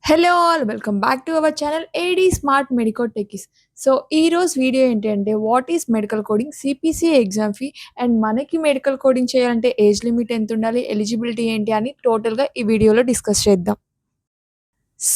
Hello all welcome back to our channel AD smart medico techies. So ఈ రోజు video ఏంటి అంటే what is medical coding, CPC exam fee and మనకి medical coding చేయాలంటే age limit ఎంత ఉండాలి, eligibility ఏంటి అని టోటల్గా ఈ వీడియోలో డిస్కస్ చేద్దాం.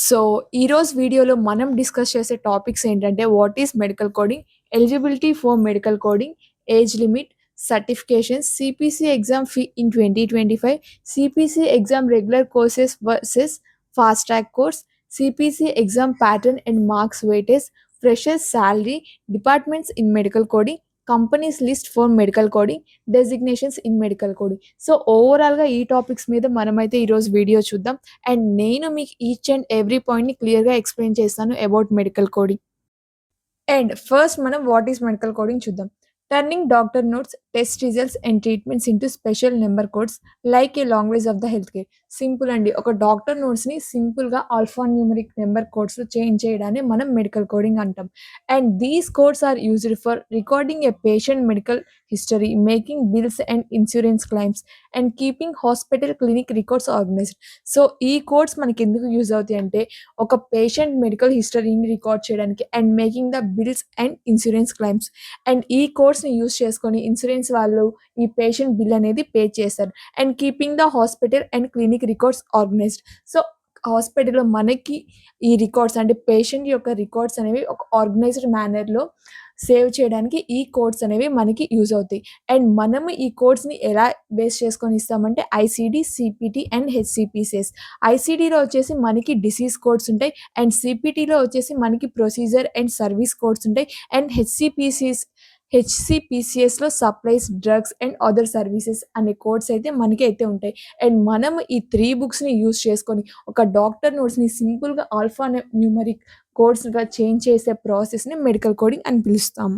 సో ఈ రోజు వీడియోలో మనం డిస్కస్ చేసే టాపిక్స్ ఏంటంటే what is medical coding, eligibility for medical coding, age limit, certifications, CPC exam fee in 2025, CPC exam regular courses versus fast track course, CPC exam pattern and marks weightage, freshers salary, departments in medical coding, companies list for medical coding, designations in medical coding. So ఓవరాల్గా ఈ topics మీద మనమైతే ఈరోజు video చూద్దాం. And నేను మీకు each and every పాయింట్ని క్లియర్గా ఎక్స్ప్లెయిన్ చేస్తాను about medical coding. And first మనం వాట్ ఈస్ మెడికల్ కోడింగ్ చూద్దాం. Turning doctor notes, test results and treatments into special number codes like a language of the health care. Simple అండి, ఒక doctor నోట్స్ని సింపుల్గా alpha numeric number కోడ్స్లో change చేయడాన్ని మనం medical coding అంటాం. And these codes are used for recording a patient medical history, making bills and insurance claims and keeping hospital clinic records organised. So ఈ codes మనకి ఎందుకు use అవుతాయి అంటే ఒక పేషెంట్ మెడికల్ హిస్టరీని రికార్డ్ చేయడానికి and making the bills and insurance claims. And ఈ కోడ్స్ని యూజ్ చేసుకొని ఇన్సూరెన్స్ వాళ్ళు ఈ పేషెంట్ బిల్ అనేది పే చేస్తారు. And keeping the hospital and clinic records organised. So హాస్పిటల్లో మనకి ఈ రికార్డ్స్ అంటే పేషెంట్ యొక్క రికార్డ్స్ అనేవి ఒక ఆర్గనైజ్డ్ మేనర్లో సేవ్ చేయడానికి ఈ కోడ్స్ అనేవి మనకి యూజ్ అవుతాయి. అండ్ మనము ఈ కోడ్స్ని ఎలా బేస్ చేసుకొని ఇస్తామంటే ఐసిడి, సిపిటి అండ్ హెచ్సిపిసిఎస్. ఐసిడిలో వచ్చేసి మనకి డిసీజ్ కోడ్స్ ఉంటాయి. అండ్ సిపిటిలో వచ్చేసి మనకి ప్రొసీజర్ అండ్ సర్వీస్ కోడ్స్ ఉంటాయి. అండ్ హెచ్సిపిసిఎస్లో supplies, drugs and other services అనే కోడ్స్ అయితే మనకి అయితే ఉంటాయి. అండ్ మనం ఈ 3 బుక్స్ని యూజ్ చేసుకొని ఒక డాక్టర్ నోట్స్ని సింపుల్గా ఆల్ఫా న్యూమరిక్ కోడ్స్గా చేంజ్ చేసే ప్రాసెస్ని మెడికల్ కోడింగ్ అని పిలుస్తాము.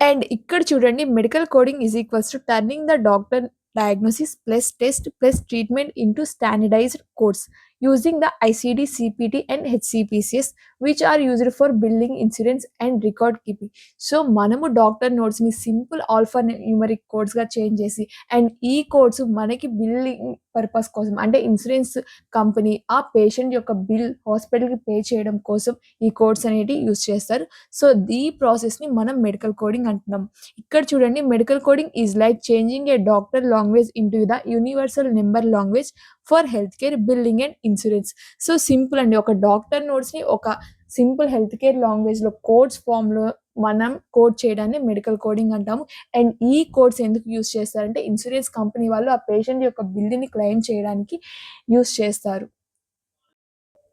అండ్ ఇక్కడ చూడండి, medical coding is equals to turning the doctor diagnosis plus test plus treatment into standardised codes using the ICD, CPT and HCPCS which are used for billing, insurance and record keeping. So మనము doctor నోట్స్ని simple alphanumeric కోడ్స్గా change చేసి and ఈ codes మనకి billing purpose కోసం అంటే insurance company ఆ patient యొక్క బిల్ హాస్పిటల్కి పే చేయడం కోసం ఈ కోడ్స్ అనేవి యూజ్ చేస్తారు. సో ఈ ప్రాసెస్ని మనం మెడికల్ కోడింగ్ అంటున్నాం. ఇక్కడ చూడండి, medical coding is like changing A doctor language into the universal number language for health care, building and insurance. So simple అండి, ఒక డాక్టర్ నోట్స్ని ఒక సింపుల్ హెల్త్ కేర్ లాంగ్వేజ్లో కోడ్స్ ఫామ్లో మనం కోడ్ చేయడాన్ని మెడికల్ కోడింగ్ అంటాము. అండ్ ఈ కోడ్స్ ఎందుకు యూజ్ చేస్తారంటే ఇన్సూరెన్స్ కంపెనీ వాళ్ళు ఆ పేషెంట్ యొక్క బిల్లుని క్లెయిమ్ చేయడానికి యూజ్ చేస్తారు.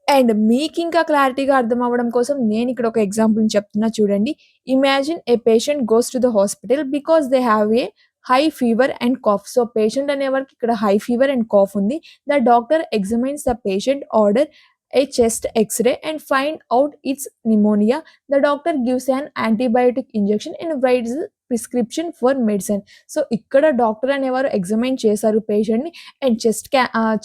అండ్ మీకు ఇంకా క్లారిటీగా అర్థం అవ్వడం కోసం నేను ఇక్కడ ఒక ఎగ్జాంపుల్ చెప్తున్నా చూడండి. Imagine a patient goes to the hospital because they have a high fever and cough. So patient అనేవారికి ఇక్కడ హై ఫీవర్ అండ్ కాఫ్ ఉంది. The doctor examines the patient, order a chest X-ray and find out it's pneumonia. The doctor gives an antibiotic injection and writes prescription for medicine. So ఇక్కడ doctor అనేవారు examine చేశారు పేషెంట్ని and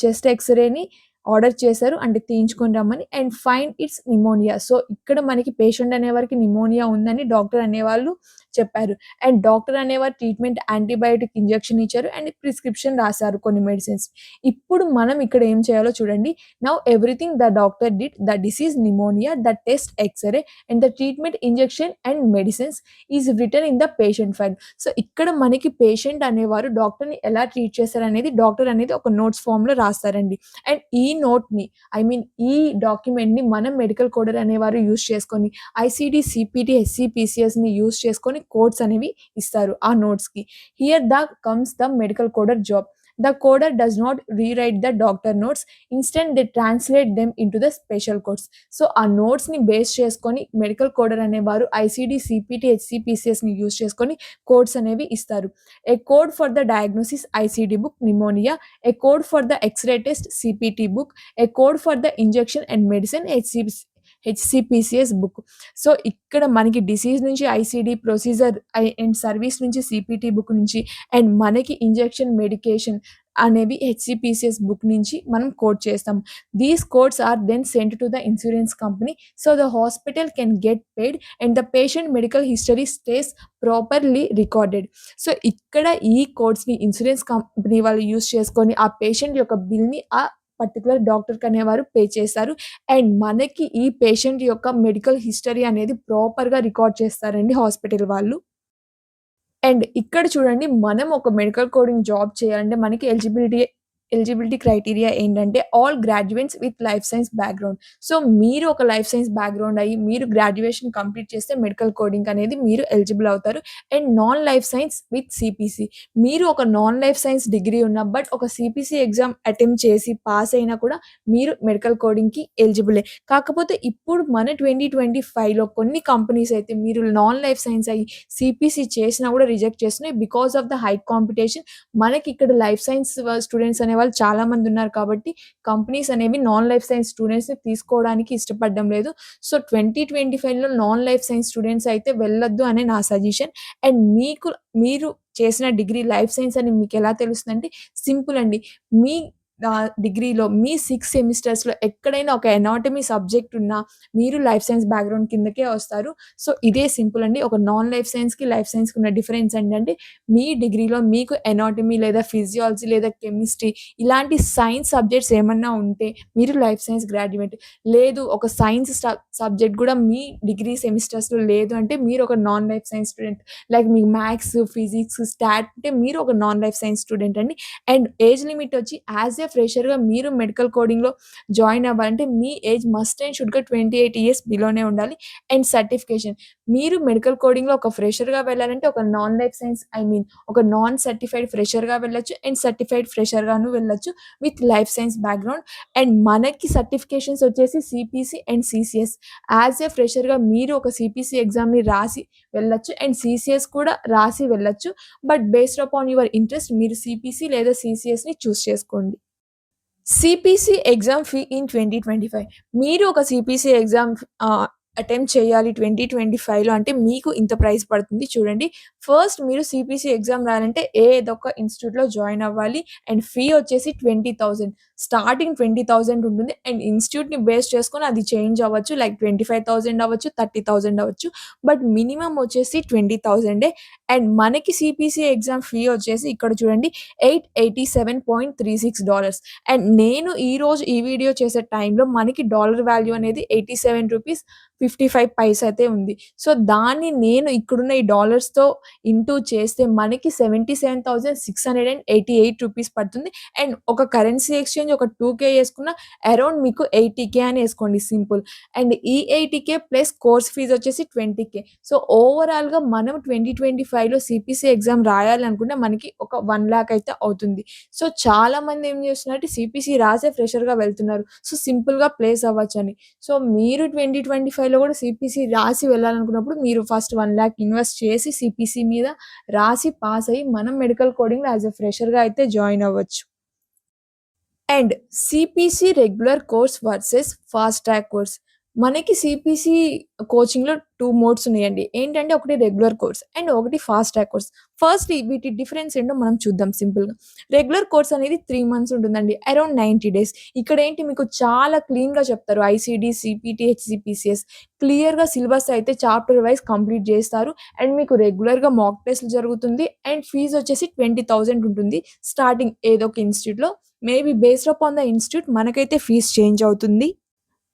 chest ఎక్స్రేని order చేశారు అంటే తీయించుకొని రమ్మని and find it's pneumonia. So ఇక్కడ మనకి పేషెంట్ అనేవారికి నిమోనియా ఉందని డాక్టర్ అనేవాళ్ళు చెప్పారు. అండ్ డాక్టర్ అనేవారు ట్రీట్మెంట్ యాంటీబయాటిక్ ఇంజెక్షన్ ఇచ్చారు అండ్ ప్రిస్క్రిప్షన్ రాశారు కొన్ని మెడిసిన్స్. ఇప్పుడు మనం ఇక్కడ ఏం చేయాలో చూడండి. Now everything the doctor did, the disease pneumonia, the test X ray and the treatment injection and medicines is return in the patient file. So ఇక్కడ మనకి పేషెంట్ అనేవారు డాక్టర్ని ఎలా ట్రీట్ చేశారు అనేది డాక్టర్ అనేది ఒక నోట్స్ ఫామ్లో రాస్తారండి. అండ్ ఈ నోట్‌ని ఈ డాక్యుమెంట్‌ని మనం మెడికల్ కోడర్ అనేవారు యూజ్ చేసుకొని ఐసీడీ, సీపీటీ, హెచ్‌సీపీసీఎస్‌ని యూజ్ చేసుకొని కోడ్స్ అనేవి ఇస్తారు ఆ నోట్స్‌కి. Here comes the medical coder job. The coder does not rewrite the doctor notes. Instead, they translate them into the special codes. So ఆ నోట్స్‌ని బేస్ చేసుకొని మెడికల్ కోడర్ అనేవారు ఐసీడీ, సీపీటీ, హెచ్‌సీపీసీఎస్‌ని యూజ్ చేసుకొని కోడ్స్ అనేవి ఇస్తారు. A code for the diagnosis ICD book pneumonia, a code for the X-ray test CPT book, a code for the injection and medicine HCPCS book. So ఇక్కడ మనకి disease నుంచి ICD, procedure and service నుంచి CPT book నుంచి and మనకి injection, medication అనేవి HCPCS book నుంచి మనం code చేస్తాం. These codes are then sent to the insurance company so the hospital can get paid and the patient medical history stays properly recorded. So ఇక్కడ ఈ కోడ్స్‌ని insurance company వాళ్ళు use చేసుకొని ఆ పేషెంట్ యొక్క బిల్‌ని ఆ పర్టిక్యులర్ డాక్టర్‌కనేవారు పే చేస్తారు. అండ్ మనకి ఈ పేషెంట్ యొక్క మెడికల్ హిస్టరీ అనేది ప్రాపర్‌గా రికార్డ్ చేస్తారండి హాస్పిటల్ వాళ్ళు. అండ్ ఇక్కడ చూడండి మనం ఒక మెడికల్ కోడింగ్ జాబ్ చేయాలంటే మనకి ఎలిజిబిలిటీ క్రైటీరియా ఏంటంటే all graduates with life science background. So, మీరు ఒక లైఫ్ సైన్స్ బ్యాక్‌గ్రౌండ్ అయ్యి మీరు గ్రాడ్యుయేషన్ కంప్లీట్ చేస్తే మెడికల్ కోడింగ్ అనేది మీరు ఎలిజిబుల్ అవుతారు. And non life science with CPC. మీరు ఒక నాన్ లైఫ్ సైన్స్ డిగ్రీ ఉన్న బట్ ఒక సీపీసీ ఎగ్జామ్ అటెంప్ట్ చేసి పాస్ అయినా కూడా మీరు మెడికల్ కోడింగ్‌కి ఎలిజిబులే. కాకపోతే ఇప్పుడు మన 2025లో కొన్ని కంపెనీస్ అయితే మీరు నాన్ లైఫ్ సైన్స్ అయ్యి సీపీసీ చేసినా కూడా రిజెక్ట్ చేస్తున్నాయి. Because of the high competition. మనకిక్కడ లైఫ్ సైన్స్ స్టూడెంట్స్ అనేవాళ్ళు చాలా మందున్నారు కాబట్టి, కంపెనీస్ అనేవి నాన్ లైఫ్ సైన్స్ స్టూడెంట్స్‌ని తీసుకోవడానికి ఇష్టపడడం లేదు. సో, 2025లో నాన్ లైఫ్ సైన్స్ స్టూడెంట్స్ అయితే వెళ్ళొద్దు అని నా సజెషన్. అండ్ మీరు చేసిన డిగ్రీ లైఫ్ సైన్స్ అని మీకెలా తెలుస్తుందంటే సింపుల్ అండి. మీ డిగ్రీలో మీ 6 సెమిస్టర్స్‌లో ఎక్కడైనా ఒక ఎనాటమీ సబ్జెక్ట్ ఉన్నా మీరు లైఫ్ సైన్స్ బ్యాక్‌గ్రౌండ్ కిందకే వస్తారు. సో, ఇదే సింపుల్ అండి. ఒక నాన్ లైఫ్ సైన్స్‌కి, లైఫ్ సైన్స్‌కి ఉన్న డిఫరెన్స్ ఏంటంటే, మీ డిగ్రీలో మీకు ఎనాటమీ లేదా ఫిజియాలజీ లేదా కెమిస్ట్రీ ఇలాంటి సైన్స్ సబ్జెక్ట్స్ ఏమన్నా ఉంటే మీరు లైఫ్ సైన్స్ గ్రాడ్యుయేట్. లేదు ఒక సైన్స్ సబ్జెక్ట్ గూడా మీ డిగ్రీ సెమిస్టర్స్‌లో లేదు అంటే మీరు ఒక non life science student. Like మీకు మ్యాథ్స్, ఫిజిక్స్, స్టాట్ అంటే మీరు ఒక నాన్ లైఫ్ సైన్స్ స్టూడెంట్ అండి. అండ్ ఏజ్ లిమిట్ వచ్చి యాస్ ఎ ఫ్రెషర్‌గా మీరు మెడికల్ కోడింగ్‌లో జాయిన్ అవ్వాలంటే మీ ఏజ్ మస్ట్ అండ్ షుడ్‌గా 28 ఇయర్స్ బిలోనే ఉండాలి. And certification. మీరు మెడికల్ కోడింగ్‌లో ఒక ఫ్రెషర్‌గా వెళ్ళాలంటే ఒక నాన్ లైఫ్ సైన్స్ ఒక నాన్ సర్టిఫైడ్ ఫ్రెషర్‌గా వెళ్ళొచ్చు. అండ్ సర్టిఫైడ్ ఫ్రెషర్‌గాను వెళ్ళొచ్చు with life science background. And మనకి సర్టిఫికేషన్స్ వచ్చేసి CPC and CCS. As a ఫ్రెషర్‌గా మీరు ఒక సీపీసీ ఎగ్జామ్‌ని రాసి వెళ్ళొచ్చు. అండ్ సీసీఎస్ కూడా రాసి వెళ్ళొచ్చు. But based upon your interest మీరు సీపీసీ లేదా సీసీఎస్‌ని చూజ్ చేసుకోండి. CPC exam fee in 2025. మీరు ఒక సీపీసీ ఎగ్జామ్ అటెంప్ట్ చేయాలి 2025లో అంటే మీకు ఇంత ప్రైస్ పడుతుంది చూడండి. ఫస్ట్ మీరు సీపీసీ ఎగ్జామ్ రాయాలంటే ఏదొక ఇన్‌స్టిట్యూట్‌లో జాయిన్ అవ్వాలి. అండ్ ఫీ వచ్చేసి 20,000 స్టార్టింగ్ 20,000 ఉంటుంది. అండ్ ఇన్‌స్టిట్యూట్‌ని బేస్ చేసుకొని అది చేంజ్ అవ్వచ్చు. లైక్ 25,000 అవ్వచ్చు, 30,000 అవ్వచ్చు. బట్ మినిమమ్ వచ్చేసి 20,000 అండ్ మనకి సీపీసీ ఎగ్జామ్ ఫీ వచ్చేసి ఇక్కడ చూడండి $887.36. అండ్ నేను ఈరోజు ఈ వీడియో చేసే టైంలో మనకి డాలర్ వాల్యూ అనేది $87.55 అయితే ఉంది. సో, దాన్ని నేను ఇక్కడున్న ఈ డాలర్స్‌తో ఇంటూ చేస్తే మనకి $77,688 పడుతుంది. అండ్ ఒక కరెన్సీ ఎక్స్‌చేంజ్ ఒక 2,000 యేసుకున్న అరౌండ్ మీకు 80,000 అని యేసుకోండి సింపుల్. అండ్ ఈ 80,000 ప్లస్ కోర్స్ ఫీజ్ వచ్చేసి 20,000. సో, ఓవరాల్‌గా మనం 2025లో సీపీసీ ఎగ్జామ్ రాయాలనుకుంటే మనకి ఒక 1,00,000 అయితే అవుతుంది. సో, చాలామంది ఏం చేస్తున్నారంటే సీపీసీ రాసే ఫ్రెషర్‌గా వెళ్తున్నారు. సో, సింపుల్‌గా ప్లేస్ అవ్వచ్చని. సో, మీరు 2025లో కూడా సీపీసీ రాసి వెళ్ళాలనుకున్నప్పుడు మీరు ఫస్ట్ 1,00,000 ఇన్వెస్ట్ చేసి సీపీసీ మీద రాసి పాస్ అయ్యి మనం మెడికల్ కోడింగ్‌లో యాస్ ఎ ఫ్రెషర్‌గా అయితే జాయిన్ అవ్వచ్చు. And CPC regular course versus fast track course. మనకి సీపీసీ కోచింగ్‌లో 2 మోడ్స్ ఉన్నాయండి. ఏంటంటే ఒకటి రెగ్యులర్ కోర్స్ అండ్ ఒకటి ఫాస్ట్ ట్రాక్ కోర్స్. ఫస్ట్ వీటి డిఫరెన్స్ ఏంటో మనం చూద్దాం సింపుల్‌గా. రెగ్యులర్ కోర్స్ అనేది 3 మంత్స్ ఉంటుందండి. Around 90 days. ఇక్కడేంటి మీకు చాలా క్లీన్‌గా చెప్తారు. ఐసీడీ, సీపీటీ, హెచ్‌సీపీసీఎస్ క్లియర్‌గా సిలబస్ అయితే చాప్టర్ వైస్ కంప్లీట్ చేస్తారు. అండ్ మీకు రెగ్యులర్‌గా మాక్ టెస్ట్‌లు జరుగుతుంది. అండ్ ఫీజ్ వచ్చేసి 20,000 ఉంటుంది. స్టార్టింగ్ ఏదో ఒక ఇన్‌స్టిట్యూట్‌లో. Maybe based upon the institute మనకైతే ఫీజ్ చేంజ్ అవుతుంది.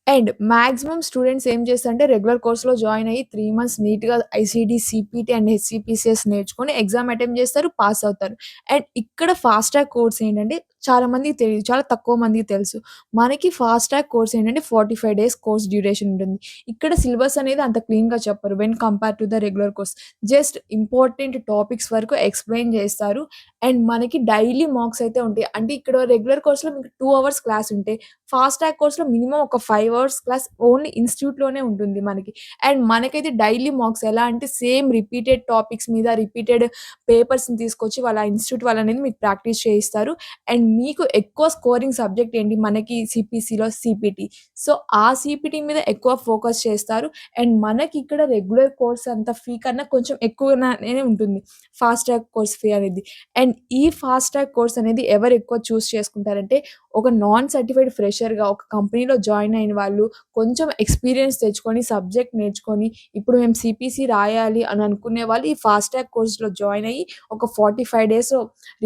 అండ్ మాక్సిమం స్టూడెంట్స్ ఏం చేస్తారంటే రెగ్యులర్ కోర్స్‌లో జాయిన్ అయ్యి 3 మంత్స్ నీట్‌గా ఐసీడీ, సీపీటీ అండ్ హెచ్‌సీపీసీఎస్ నేర్చుకొని ఎగ్జామ్ అటెంప్ట్ చేస్తారు. పాస్ అవుతారు. అండ్ ఇక్కడ ఫాస్ట్ ట్రాక్ కోర్స్ ఏంటంటే చాలా మందికి తెలీదు. చాలా తక్కువ మందికి తెలుసు. మనకి ఫాస్ట్ ట్రాక్ కోర్స్ ఏంటంటే 45 డేస్ కోర్స్ డ్యూరేషన్ ఉంటుంది. ఇక్కడ సిలబస్ అనేది అంత క్లీన్‌గా చెప్పరు. When compare to the regular course. Just important topics వరకు ఎక్స్‌ప్లెయిన్ చేస్తారు. అండ్ మనకి డైలీ మార్క్స్ అయితే ఉంటాయి. అంటే ఇక్కడ రెగ్యులర్ కోర్స్‌లో మీకు 2 అవర్స్ క్లాస్ ఉంటే ఫాస్ట్ ట్రాక్ కోర్స్‌లో మినిమమ్ ఒక 5 అవర్స్ క్లాస్ ఓన్లీ ఇన్‌స్టిట్యూట్‌లోనే ఉంటుంది మనకి. అండ్ మనకైతే డైలీ మార్క్స్ ఎలా అంటే సేమ్ రిపీటెడ్ టాపిక్స్ మీద రిపీటెడ్ పేపర్స్‌ని తీసుకొచ్చి వాళ్ళ ఇన్‌స్టిట్యూట్ వాళ్ళనేది మీకు ప్రాక్టీస్ చేయిస్తారు. అండ్ మీకు ఎక్కువ స్కోరింగ్ సబ్జెక్ట్ ఏంటి మనకి సీపీసీలో సీపీటీ. సో, ఆ సీపీటీ మీద ఎక్కువ ఫోకస్ చేస్తారు. అండ్ మనకిక్కడ రెగ్యులర్ కోర్స్ అంత ఫీ కన్నా కొంచెం ఎక్కువగానే ఉంటుంది. ఫాస్ట్ ట్రాక్ కోర్స్ ఫీ అనేది. అండ్ ఈ ఫాస్ట్ ట్రాక్ కోర్స్ అనేది ఎవరు ఎక్కువ చూజ్ చేసుకుంటారంటే ఒక నాన్ సర్టిఫైడ్ ఫ్రెషర్‌గా ఒక కంపెనీలో జాయిన్ అయిన వాళ్ళు కొంచెం ఎక్స్‌పీరియన్స్ తెచ్చుకొని, సబ్జెక్ట్ నేర్చుకొని, ఇప్పుడు మేము సీపీసీ రాయాలి అని అనుకునే వాళ్ళు ఈ ఫాస్ట్ ట్రాక్ కోర్స్‌లో జాయిన్ అయ్యి, ఒక 45 డేస్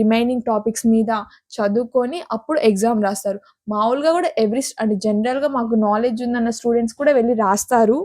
రిమైనింగ్ టాపిక్స్ మీద చదువుకొని అప్పుడు ఎగ్జామ్ రాస్తారు. మామూలుగా గూడా అంటే జనరల్‌గా మాకు నాలెడ్జ్ ఉందన్న స్టూడెంట్స్ కూడా వెళ్లి రాస్తారు.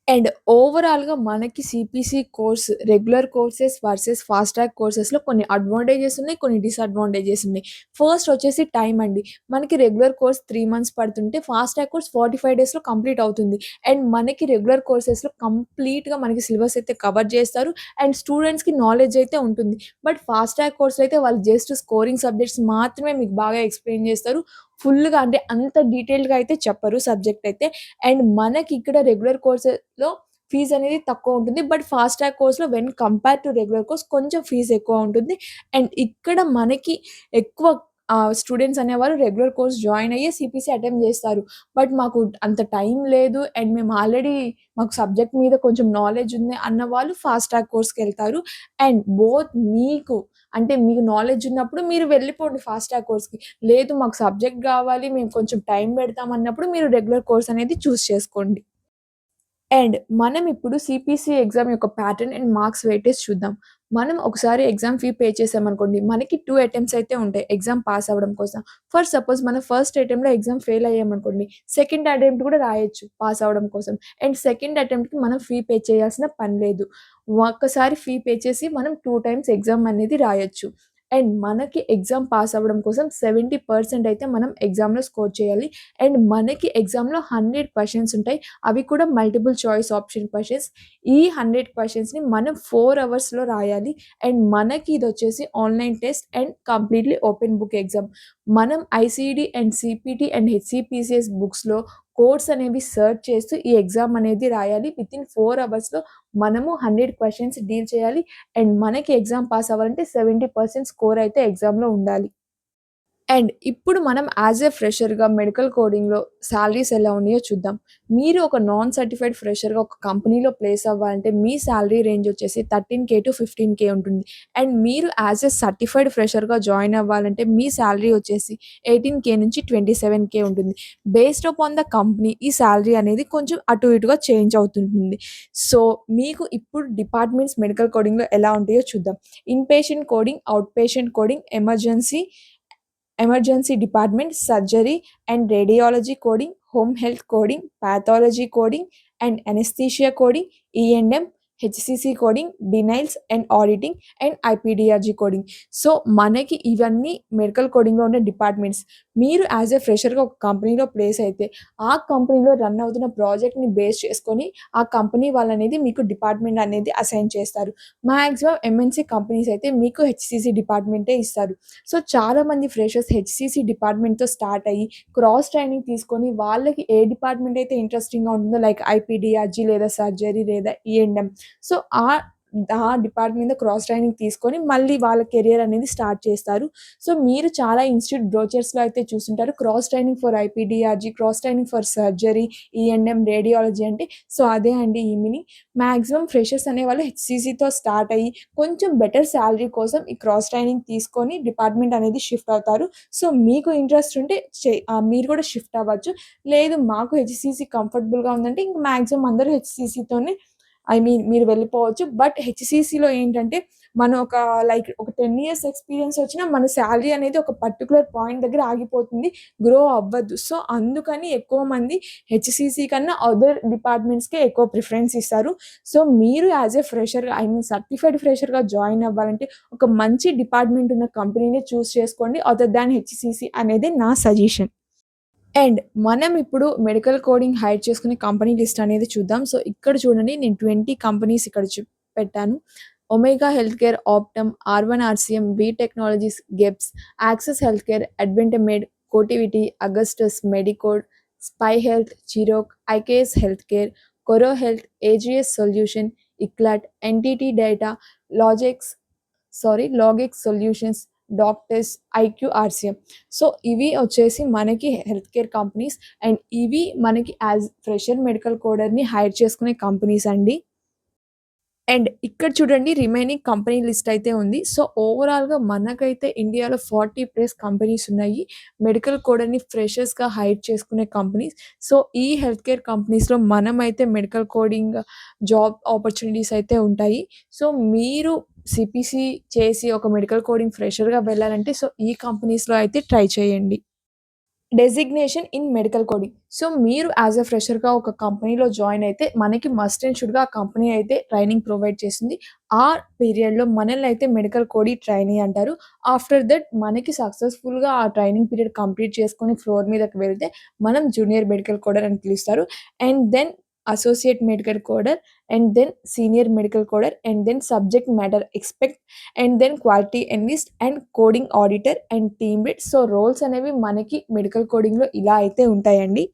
అండ్ ఓవరాల్‌గా మనకి CPC course regular courses versus fast track కోర్సెస్‌లో కొన్ని అడ్వాంటేజెస్ ఉన్నాయి. కొన్ని డిసడ్వాంటేజెస్ ఉన్నాయి. ఫస్ట్ వచ్చేసి టైమ్ అండి. మనకి రెగ్యులర్ కోర్స్ 3 మంత్స్ పడుతుంటే ఫాస్ట్ ట్రాక్ కోర్స్ 45 డేస్‌లో కంప్లీట్ అవుతుంది. అండ్ మనకి రెగ్యులర్ కోర్సెస్‌లో కంప్లీట్‌గా మనకి సిలబస్ అయితే కవర్ చేస్తారు. అండ్ స్టూడెంట్స్‌కి నాలెడ్జ్ అయితే ఉంటుంది. బట్ ఫాస్ట్ ట్రాక్ కోర్స్‌లో అయితే వాళ్ళు జస్ట్ స్కోరింగ్ సబ్జెక్ట్స్ మాత్రమే మీకు బాగా ఎక్స్‌ప్లెయిన్ చేస్తారు. ఫుల్‌గా అంటే అంత డీటెయిల్డ్‌గా అయితే చెప్పరు సబ్జెక్ట్ అయితే. అండ్ మనకిక్కడ రెగ్యులర్ కోర్సెస్‌లో ఫీజనేది తక్కువ ఉంటుంది. బట్ ఫాస్ట్ ట్రాక్ కోర్స్‌లో when compare to regular course కొంచెం ఫీజ్ ఎక్కువ ఉంటుంది. అండ్ ఇక్కడ మనకి ఎక్కువ స్టూడెంట్స్ అనేవారు రెగ్యులర్ కోర్స్ జాయిన్ అయ్యి సీపీసీ అటెంప్ట్ చేస్తారు. బట్ మాకు అంత టైం లేదు అండ్ మేము ఆల్రెడీ మాకు సబ్జెక్ట్ మీద కొంచెం నాలెడ్జ్ ఉంది అన్న వాళ్ళు ఫాస్ట్ ట్రాక్ కోర్స్‌కెళ్తారు. అండ్ బోత్ అంటే మీకు నాలెడ్జ్ ఉన్నప్పుడు మీరు వెళ్ళిపోండి ఫాస్ట్ ట్రాక్ కోర్స్‌కి. లేదు మాకు సబ్జెక్ట్ గావాలి, మేము కొంచెం టైం పెడతాం అన్నప్పుడు మీరు రెగ్యులర్ కోర్స్ అనేది చేసుకోండి. అండ్ మనం ఇప్పుడు సీపీసీ ఎగ్జామ్ యొక్క ప్యాటర్న్ అండ్ మార్క్స్ వెయిటేజ్ చూద్దాం. మనం ఒకసారి ఎగ్జామ్ ఫీ పే చేసామనుకోండి, మనకి 2 అటెంప్ట్స్ అయితే ఉంటాయి ఎగ్జామ్ పాస్ అవ్వడం కోసం. ఫర్ సపోజ్ మనం ఫస్ట్ అటెంప్ట్‌లో ఎగ్జామ్ ఫెయిల్ అయ్యామనుకోండి, సెకండ్ అటెంప్ట్ కూడా రాయొచ్చు పాస్ అవ్వడం కోసం. అండ్ సెకండ్ అటెంప్ట్‌కి మనం ఫీ పే చేయాల్సిన పని లేదు. ఒక్కసారి ఫీ పే చేసి మనం 2 టైమ్స్ ఎగ్జామ్ అనేది రాయొచ్చు. అండ్ మనకి ఎగ్జామ్ పాస్ అవ్వడం కోసం 70% అయితే మనం ఎగ్జామ్‌లో స్కోర్ చేయాలి. అండ్ మనకి ఎగ్జామ్‌లో 100 క్వెషన్స్ ఉంటాయి. అవి కూడా మల్టిపుల్ చాయిస్ ఆప్షన్ క్వెషన్స్. ఈ 100 క్వెషన్స్‌ని మనం 4 అవర్స్‌లో రాయాలి. అండ్ మనకి ఇదొచ్చేసి online test and completely open book exam. మనం ICD and CPT and HCPCS బుక్స్‌లో కోడ్స్ అనేవి సెర్చ్ చేస్తూ ఈ ఎగ్జామ్ అనేది రాయాలి. వితిన్ 4 అవర్స్‌లో మనము 100 క్వెషన్స్ డీల్ చేయాలి. అండ్ మనకి ఎగ్జామ్ పాస్ అవ్వాలంటే 70% స్కోర్ అయితే ఎగ్జామ్‌లో ఉండాలి. అండ్ ఇప్పుడు మనం యాస్ ఎ ఫ్రెషర్‌గా మెడికల్ కోడింగ్‌లో సాలరీస్ ఎలా ఉన్నాయో చూద్దాం. మీరు ఒక నాన్ సర్టిఫైడ్ ఫ్రెషర్‌గా ఒక కంపెనీలో ప్లేస్ అవ్వాలంటే మీ సాలరీ రేంజ్ వచ్చేసి 13,000-15,000 ఉంటుంది. అండ్ మీరు యాస్ ఎ సర్టిఫైడ్ ఫ్రెషర్‌గా జాయిన్ అవ్వాలంటే మీ సాలరీ వచ్చేసి 18,000-27,000 ఉంటుంది. బేస్డ్ అపాన్ ద కంపెనీ ఈ సాలరీ అనేది కొంచెం అటు ఇటుగా చేంజ్ అవుతుంటుంది. సో, మీకు ఇప్పుడు డిపార్ట్మెంట్స్ మెడికల్ కోడింగ్‌లో ఎలా ఉంటాయో చూద్దాం. Inpatient coding, outpatient coding, emergency department, surgery and radiology coding, home health coding, pathology coding and anaesthesia coding, ఈఎన్ఎం, HCC coding, denials and auditing and IPDRG coding. So, మనకి ఇవన్నీ medical కోడింగ్‌లో ఉండే departments. మీరు as a ఫ్రెషర్‌గా ఒక కంపెనీలో place అయితే, ఆ కంపెనీలో రన్ అవుతున్న ప్రాజెక్ట్‌ని బేస్ చేసుకొని, ఆ కంపెనీ వాళ్ళనేది మీకు డిపార్ట్మెంట్ అనేది అసైన్ చేస్తారు. మాక్సిమం ఎంఎన్‌సీ కంపెనీస్ అయితే మీకు హెచ్‌సీసీ డిపార్ట్మెంటే ఇస్తారు. సో, చాలామంది ఫ్రెషర్స్ హెచ్‌సీసీ డిపార్ట్మెంట్‌తో స్టార్ట్ అయ్యి, క్రాస్ ట్రైనింగ్ తీసుకొని వాళ్ళకి ఏ డిపార్ట్మెంట్ అయితే ఇంట్రెస్టింగ్‌గా ఉంటుందో లైక్ ఐపీడీఆర్జీ లేదా సర్జరీ లేదా ఈఎన్ఎం. సో, ఆ డిపార్ట్మెంట్ మీద క్రాస్ ట్రైనింగ్ తీసుకొని మళ్ళీ వాళ్ళ కెరియర్ అనేది స్టార్ట్ చేస్తారు. సో, మీరు చాలా ఇన్‌స్టిట్యూట్ బ్రోచర్స్‌లో అయితే చూసుంటారు. Cross training for IPDRG, cross training for surgery, ఈఎన్ఎం, రేడియాలజీ అంటే సో, అదే అండి ఈ మీనింగ్. మాక్సిమం ఫ్రెషర్స్ అనేవాళ్ళు హెచ్‌సీసీతో స్టార్ట్ అయ్యి కొంచెం బెటర్ సాలరీ కోసం ఈ క్రాస్ ట్రైనింగ్ తీసుకొని డిపార్ట్మెంట్ అనేది షిఫ్ట్ అవుతారు. సో, మీకు ఇంట్రెస్ట్ ఉంటే మీరు కూడా షిఫ్ట్ అవ్వచ్చు. లేదు మాకు హెచ్‌సీసీ కంఫర్టబుల్‌గా ఉందంటే ఇంక మాక్సిమం అందరూ హెచ్‌సీసీతోనే మీరు వెళ్ళిపోవచ్చు. బట్ హెచ్‌సీసీలో ఏంటంటే మనం ఒక 10 ఇయర్స్ ఎక్స్‌పీరియన్స్ వచ్చినా మన సాలరీ అనేది ఒక పర్టిక్యులర్ పాయింట్ దగ్గర ఆగిపోతుంది. గ్రో అవ్వద్దు. సో, అందుకని ఎక్కువ మంది హెచ్‌సీసీ కన్నా అదర్ డిపార్ట్మెంట్స్‌కే ఎక్కువ ప్రిఫరెన్స్ ఇస్తారు. సో, మీరు యాస్ ఎ ఫ్రెషర్‌గా సర్టిఫైడ్ ఫ్రెషర్‌గా జాయిన్ అవ్వాలంటే ఒక మంచి డిపార్ట్మెంట్ ఉన్న కంపెనీని చేసుకోండి. అదర్ దాన్ హెచ్‌సీసీ అనేది నా సజెషన్. అండ్ మనం ఇప్పుడు మెడికల్ కోడింగ్ హైర్ చేసుకునే కంపెనీ లిస్ట్ అనేది చూద్దాం. సో, ఇక్కడ చూడండి నేను 20 కంపెనీస్ ఇక్కడ పెట్టాను. Omega health care, Optum, R one RCM, Vee technologies, GeBBS, Access health care, AdventMed, Cotiviti, Augustus, Medicode, Spy health, Chirok, IKS health care, Corro health, AGS solution, eClat, NTT data, Lagex Lagex solutions, doctors, IQRCM. So, ఇవి వచ్చేసి మనకి health care companies. And ఇవి మనకి as fresher medical కోడర్‌ని hire చేసుకునే companies అండి. And ఇక్కడ చూడండి రిమైనింగ్ కంపెనీ లిస్ట్ అయితే ఉంది. సో, ఓవరాల్‌గా మనకైతే ఇండియాలో 40 ప్లస్ కంపెనీస్ ఉన్నాయి. మెడికల్ కోడర్‌ని ఫ్రెషర్స్‌గా హైర్ చేసుకునే కంపెనీస్. సో, ఈ హెల్త్ కేర్ కంపెనీస్‌లో మనమైతే మెడికల్ కోడింగ్ జాబ్ ఆపర్చునిటీస్ అయితే ఉంటాయి. సో, మీరు సీపీసీ చేసి ఒక మెడికల్ కోడింగ్ ఫ్రెషర్‌గా వెళ్ళాలంటే సో, ఈ కంపెనీస్‌లో అయితే ట్రై చేయండి. Designation in medical coding. So, మీరు యాస్ ఎ ఫ్రెషర్‌గా ఒక కంపెనీలో జాయిన్ అయితే మనకి మస్ట్ అండ్ షుడ్‌గా ఆ కంపెనీ అయితే ట్రైనింగ్ ప్రొవైడ్ చేస్తుంది. ఆ పీరియడ్‌లో మనల్నయితే మెడికల్ కోడింగ్ ట్రైనీ అంటారు. ఆఫ్టర్ దట్ మనకి సక్సెస్‌ఫుల్‌గా ఆ ట్రైనింగ్ పీరియడ్ కంప్లీట్ చేసుకొని ఫ్లోర్ మీదకి వెళ్తే మనం జూనియర్ మెడికల్ కోడర్ అని పిలుస్తారు. And then associate medical coder and then senior medical coder and then subject matter expert and then quality analyst and coding auditor and team lead. So, roles అనేవి మనకి medical కోడింగ్‌లో ఇలా అయితే ఉంటాయండి.